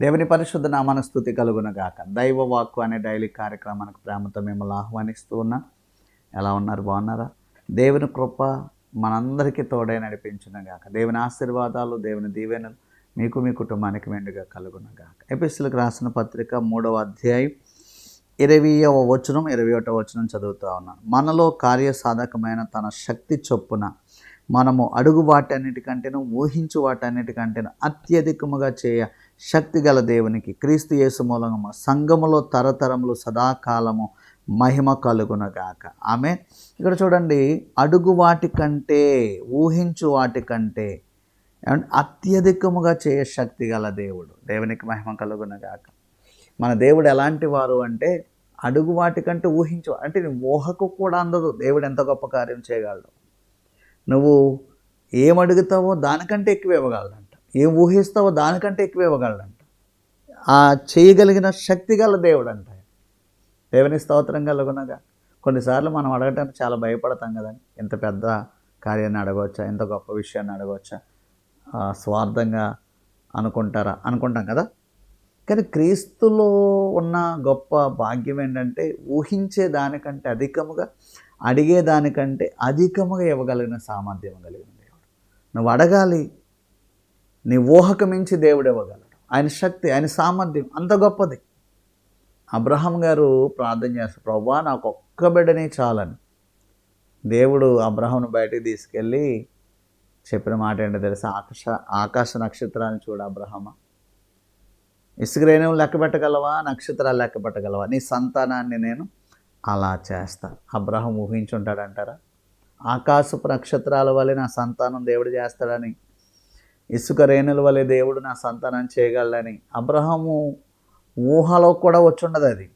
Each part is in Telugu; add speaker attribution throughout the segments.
Speaker 1: దేవుని పరిశుద్ధ నామాన స్తుతి కలుగునగాక. దైవ వాక్కు అనే డైలీ కార్యక్రమానికి ప్రేమతో మిమ్మల్ని ఆహ్వానిస్తూ ఉన్నా. ఎలా ఉన్నారు? బాగున్నారా? దేవుని కృప మనందరికీ తోడై నడిపించునగాక. దేవుని ఆశీర్వాదాలు, దేవుని దీవెనలు మీకు మీ కుటుంబానికి మెండుగా కలుగునగాక. ఎపిసోడ్కి రాసిన పత్రిక 3వ అధ్యాయం 20వ వచనం 21వ వచనం చదువుతూ ఉన్నాను. మనలో కార్యసాధకమైన తన శక్తి చొప్పున మనము అడుగు వాటన్నిటికంటేను ఊహించు వాటన్నిటికంటేను అత్యధికముగా చేయ శక్తి గల దేవునికి క్రీస్తు యేసు మూలంగా సంఘములో తరతరములు సదాకాలము మహిమ కలుగునగాక. ఆమె ఇక్కడ చూడండి, అడుగు వాటికంటే ఊహించు వాటికంటే అత్యధికముగా చేయ శక్తి గల దేవుడు. దేవునికి మహిమ కలుగునగాక. మన దేవుడు ఎలాంటి వారు అంటే అడుగు వాటికంటే ఊహించు, అంటే ఊహకు కూడా అందదు దేవుడు ఎంత గొప్ప కార్యం చేయగలడు. నువ్వు ఏమడుగుతావో దానికంటే ఎక్కువ ఇవ్వగలడంట, ఏం ఊహిస్తావో దానికంటే ఎక్కువ ఇవ్వగలడంట. ఆ చేయగలిగిన శక్తి గల దేవుడు అంట. దేవుని స్తోత్రం కలుగునగా. కొన్నిసార్లు మనం అడగటానికి చాలా భయపడతాం కదండి. ఇంత పెద్ద కార్యాన్ని అడగవచ్చా, ఇంత గొప్ప విషయాన్ని అడగవచ్చా, స్వార్థంగా అనుకుంటాం కదా. కానీ క్రీస్తులో ఉన్న గొప్ప భాగ్యం ఏంటంటే ఊహించే దానికంటే అధికముగా, అడిగే దానికంటే అధికముగా ఇవ్వగలిగిన సామర్థ్యం కలిగిన దేవుడు. నువ్వు అడగాలి, నీ ఊహకు మించి దేవుడు ఇవ్వగలడు. ఆయన శక్తి, ఆయన సామర్థ్యం అంత గొప్పది. అబ్రహాం గారు ప్రార్థన చేస్తారు, ప్రభువా నాకు ఒక్క బిడ్డనే చాలని. దేవుడు అబ్రహాంను బయటికి తీసుకెళ్ళి చెప్పిన మాట ఏంటో తెలుసా? ఆకాశ నక్షత్రాన్ని చూడు అబ్రహామా, ఇసుక రేణువులు లెక్క పెట్టగలవా, నక్షత్రాలు లెక్క పెట్టగలవా, నీ సంతానాన్ని నేను అలా చేస్తాను. అబ్రహాం ఊహించుంటాడంటారా? ఆకాశపు నక్షత్రాల వలె నా సంతానం దేవుడు చేస్తాడని, ఇసుక రేణుల వలె దేవుడు నా సంతానాన్ని చేయగలడని అబ్రహాము ఊహలో కూడా వచ్చుండదు. అది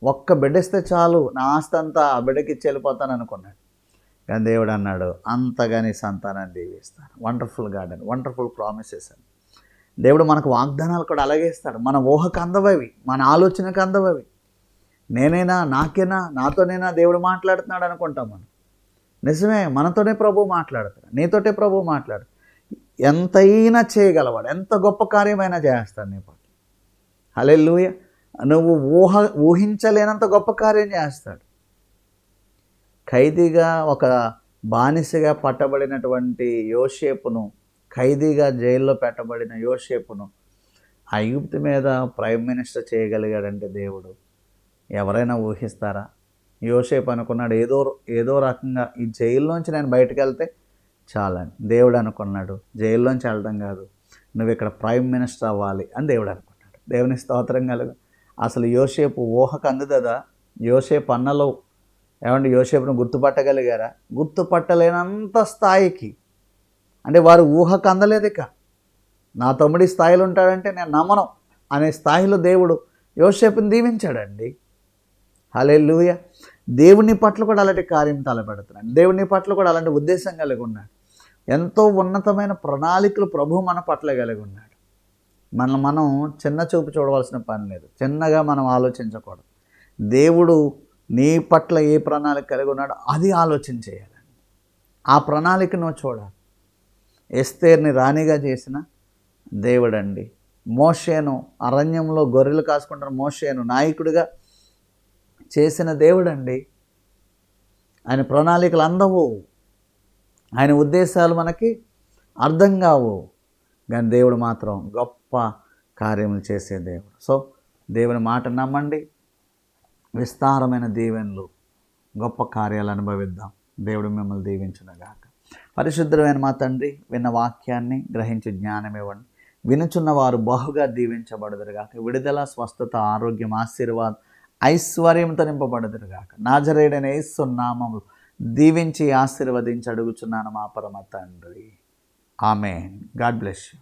Speaker 1: ఒక్క బిడ్డిస్తే చాలు, నా ఆస్తి అంతా ఆ బిడ్డకి ఇచ్చి వెళ్ళిపోతాను అనుకున్నాడు. కానీ దేవుడు అన్నాడు, అంతగా నీ సంతానాన్ని దీవిస్తాను. వండర్ఫుల్ గార్డెన్, వండర్ఫుల్ ప్రామిసెస్ అని. దేవుడు మనకు వాగ్దానాలు కూడా అలాగే ఇస్తాడు. మన ఊహకు అందవవి, మన ఆలోచనకు అందవవి. నేనైనా, నాకేనా, నాతోనైనా దేవుడు మాట్లాడుతున్నాడు అనుకుంటాం మనం. నిజమే, మనతోనే ప్రభు మాట్లాడుతాడు, నీతోటే ప్రభు మాట్లాడు. ఎంతైనా చేయగలవాడు, ఎంత గొప్ప కార్యమైనా చేస్తాడు నీ పట్ల. హల్లెలూయా. నువ్వు ఊహించలేనంత గొప్ప కార్యం చేస్తాడు. ఖైదీగా, ఒక బానిసగా పట్టబడినటువంటి యోసేపును, ఖైదీగా జైల్లో పెట్టబడిన యోసేపును ఐగుప్తు మీద ప్రైమ్ మినిస్టర్ చేయగలిగాడంటే దేవుడు. ఎవరైనా ఊహిస్తారా? యోసేపు అనుకున్నాడు, ఏదో రకంగా ఈ జైల్లోంచి నేను బయటకు వెళ్తే చాలని. దేవుడు అనుకున్నాడు, జైల్లోంచి వెళ్ళడం కాదు, నువ్వు ఇక్కడ ప్రైమ్ మినిస్టర్ అవ్వాలి అని దేవుడు అనుకున్నాడు. దేవుని స్తోత్రం కలుగు. అసలు యోసేపు ఊహకు అందుదా? యోసేపు అన్నలో యోసేపును గుర్తుపట్టగలిగారా? గుర్తుపట్టలేనంత స్థాయికి, అంటే వారు ఊహకు అందలేదు. ఇక నా తమ్ముడి స్థాయిలో ఉంటాడంటే నేను నమ్మను అనే స్థాయిలో దేవుడు యోసేపుని దీవించాడండి. హల్లెలూయా. దేవుని పట్ల కూడా అలాంటి కార్యం తలపెడుతున్నాడు. దేవుని పట్ల కూడా అలాంటి ఉద్దేశం కలిగి ఉన్నాడు. ఎంతో ఉన్నతమైన ప్రణాళికలు ప్రభు మన పట్ల కలిగి ఉన్నాడు. మనం చిన్న చూపు చూడవలసిన పని లేదు, చిన్నగా మనం ఆలోచించకూడదు. దేవుడు నీ పట్ల ఏ ప్రణాళిక కలిగి ఉన్నాడో అది ఆలోచన చేయాలండి. ఆ ప్రణాళిక నువ్వు చూడాలి. ఎస్తేర్ని రాణిగా చేసిన దేవుడండి. మోషేను, అరణ్యంలో గొర్రెలు కాసుకుంటున్న మోషేను నాయకుడిగా చేసిన దేవుడండి. ఆయన ప్రణాళికలు అందవు, ఆయన ఉద్దేశాలు మనకి అర్థం కావు. కానీ దేవుడు మాత్రం గొప్ప కార్యములు చేసే దేవుడు. సో దేవుని మాట నమ్మండి, విస్తారమైన దీవెనలు, గొప్ప కార్యాలు అనుభవిద్దాం. దేవుడు మిమ్మల్ని దీవించునుగాక. పరిశుద్ధమైన మా తండ్రి, విన్న వాక్యాన్ని గ్రహించి జ్ఞానం ఇవ్వండి. వినుచున్న వారు బహుగా దీవించబడుదురుగాక. విడుదల, స్వస్థత, ఆరోగ్యం, ఆశీర్వాదం, ఐశ్వర్యంతో నింపబడుదురుగాక. నాజరేయుడైన యేసు నామములో దీవించి ఆశీర్వదించి అడుగుచున్నాను మా పరమ తండ్రి. ఆమేన్. God bless you.